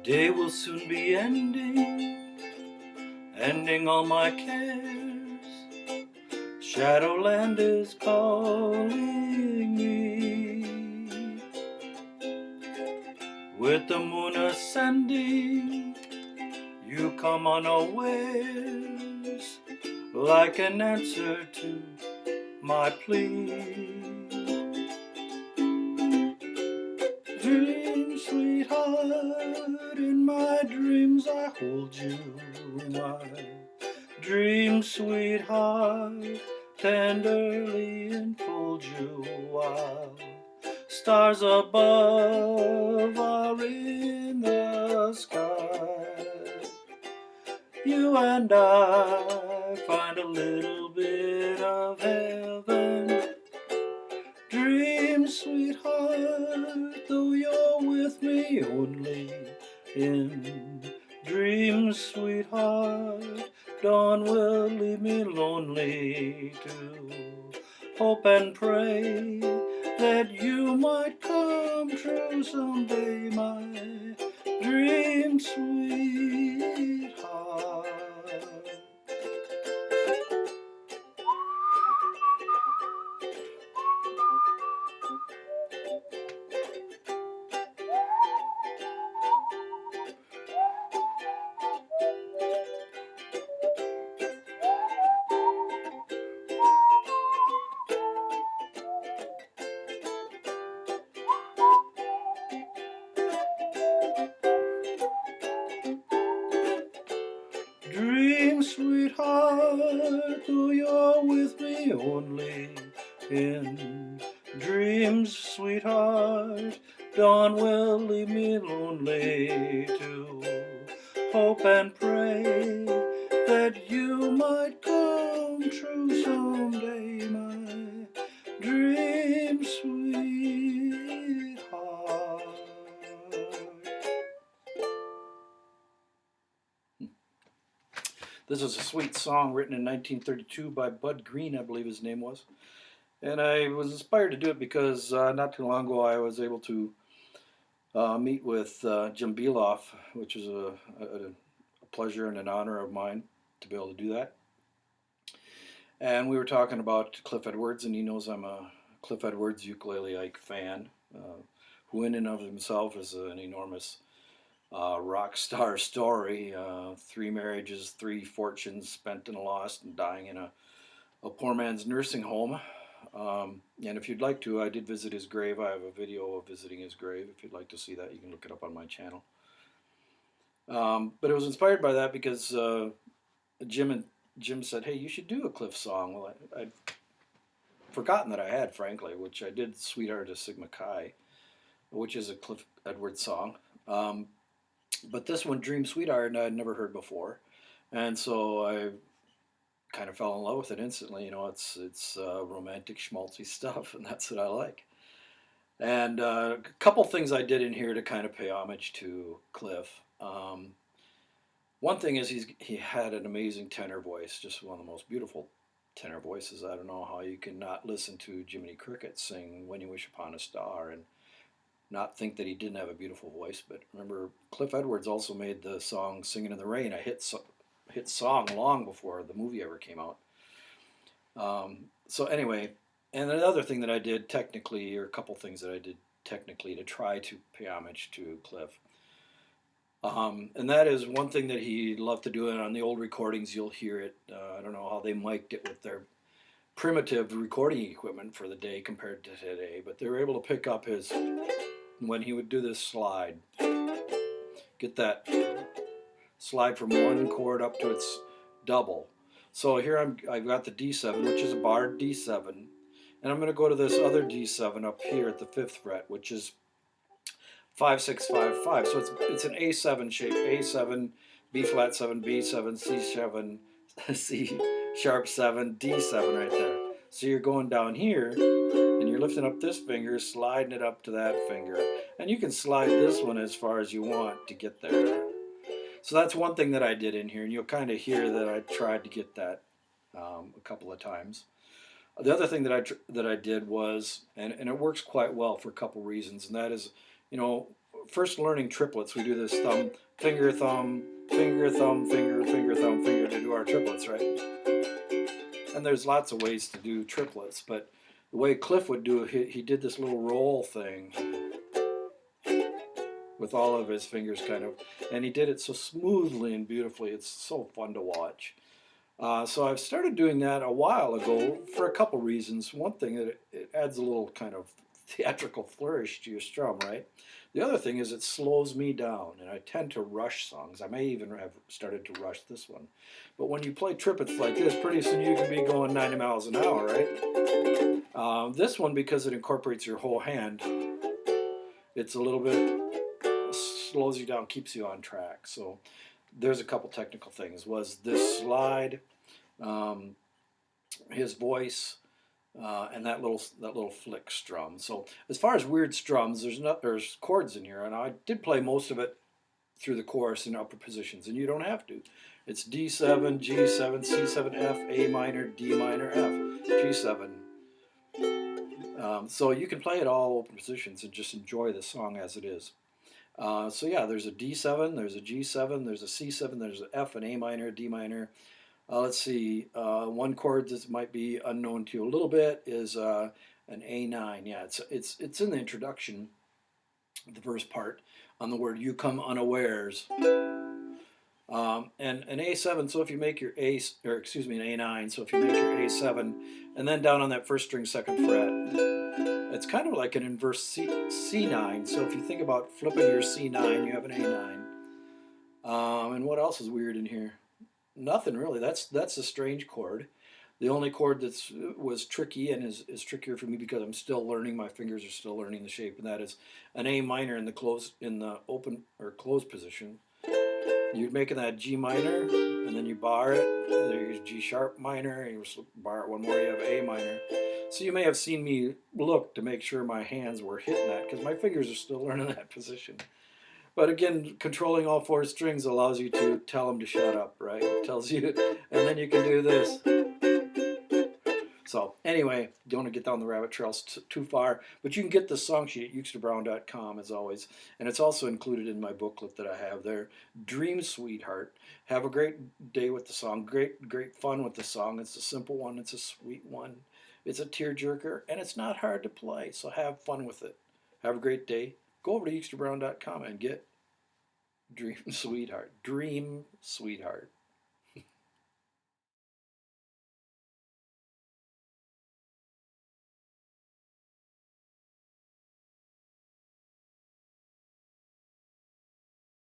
Day will soon be ending, ending all my cares. Shadowland is calling me. With the moon ascending, you come unawares, like an answer to my plea. Dream, sweetheart, in my dreams I hold you. My dream, sweetheart, tenderly enfold you while stars above are in the sky. You and I find a little bit of heaven. Dream, sweetheart, though you're with me only in dreams, sweetheart. Dawn will leave me lonely to hope and pray that you might come true someday, my dream, sweetheart. Dream, sweetheart, though you're with me only in dreams, sweetheart. Dawn will leave me lonely to hope and pray that you might come true someday, my dream, sweetheart. This is a sweet song written in 1932 by Bud Green, I believe his name was. And I was inspired to do it because not too long ago I was able to meet with Jim Beloff, which is a pleasure and an honor of mine to be able to do that. And we were talking about Cliff Edwards, and he knows I'm a Cliff Edwards ukulele fan, who in and of himself is an enormous rock star story. 3 marriages, 3 fortunes spent and lost, and dying in a poor man's nursing home. And if you'd like to, I did visit his grave. I have a video of visiting his grave. If you'd like to see that, you can look it up on my channel. But it was inspired by that because Jim said, "Hey, you should do a Cliff song." Well, I'd forgotten that I had, frankly, which I did "Sweetheart of Sigma Chi," which is a Cliff Edwards song. But this one, "Dream Sweetheart," I'd never heard before, and so I kind of fell in love with it instantly. You know, it's romantic schmaltzy stuff, and that's what I like. And a couple things I did in here to kind of pay homage to Cliff. One thing is he had an amazing tenor voice, just one of the most beautiful tenor voices. I don't know how you can not listen to Jiminy Cricket sing "When You Wish Upon a Star" and not think that he didn't have a beautiful voice. But remember, Cliff Edwards also made the song "Singing in the Rain" a hit song long before the movie ever came out. So anyway, and another thing that I did technically, or a couple things that I did technically to try to pay homage to Cliff. And that is one thing that he loved to do, and on the old recordings you'll hear it. I don't know how they mic'd it with their primitive recording equipment for the day compared to today, but they were able to pick up his, when he would do this slide, get that slide from one chord up to its double. So here I've got the D7, which is a barred D7, and I'm going to go to this other D7 up here at the 5th fret, which is 5 6 5 5. So it's an A7 shape: A7, B flat 7, B7, C7, C sharp 7, D7 right there. So you're going down here and you're lifting up this finger, sliding it up to that finger, and you can slide this one as far as you want to get there. So that's one thing that I did in here, and you'll kind of hear that I tried to get that a couple of times. The other thing that I did was, and it works quite well for a couple reasons, and that is, you know, first learning triplets, we do this thumb, finger, thumb, finger, thumb, finger, finger, thumb, finger to do our triplets, right? And there's lots of ways to do triplets, but the way Cliff would do it, he did this little roll thing with all of his fingers kind of, and he did it so smoothly and beautifully. It's so fun to watch. So I've started doing that a while ago for a couple reasons. One thing, that it adds a little kind of theatrical flourish to your strum, right? The other thing is it slows me down, and I tend to rush songs. I may even have started to rush this one. But when you play triplets like this, pretty soon you can be going 90 miles an hour, right? This one, because it incorporates your whole hand, it's a little bit slows you down, keeps you on track. So there's a couple technical things. Was this slide, um, his voice, and that little flick strum. So as far as weird strums, there's chords in here, and I did play most of it through the chorus in upper positions, and you don't have to. It's D7, G7, C7, F, A minor, D minor, F, G7. So you can play it all open positions and just enjoy the song as it is. So yeah, there's a D7, there's a G7, there's a C7, there's an F, an A minor, D minor. Let's see, one chord that might be unknown to you a little bit is an A9. Yeah, it's in the introduction, the first part, on the word "you come unawares." And an A7. So if you make your A, or excuse me, an A9. So if you make your A7, and then down on that first string, second fret, it's kind of like an inverse C9. So if you think about flipping your C9, you have an A9. And what else is weird in here? Nothing really. That's a strange chord. The only chord that was tricky and is trickier for me because I'm still learning. My fingers are still learning the shape, and that is an A minor in the open or closed position. You're making that G minor, and then you bar it. There's G sharp minor, and you bar it one more. You have A minor. So you may have seen me look to make sure my hands were hitting that because my fingers are still learning that position. But again, controlling all four strings allows you to tell them to shut up, right? It tells you, and then you can do this. So anyway, don't want to get down the rabbit trails too far, but you can get the song sheet at UkesterBrown.com as always, and it's also included in my booklet that I have there. Dream, Sweetheart. Have a great day with the song. Great fun with the song. It's a simple one. It's a sweet one. It's a tearjerker, and it's not hard to play. So have fun with it. Have a great day. Go over to UkesterBrown.com and get Dream, Sweetheart. Dream, Sweetheart.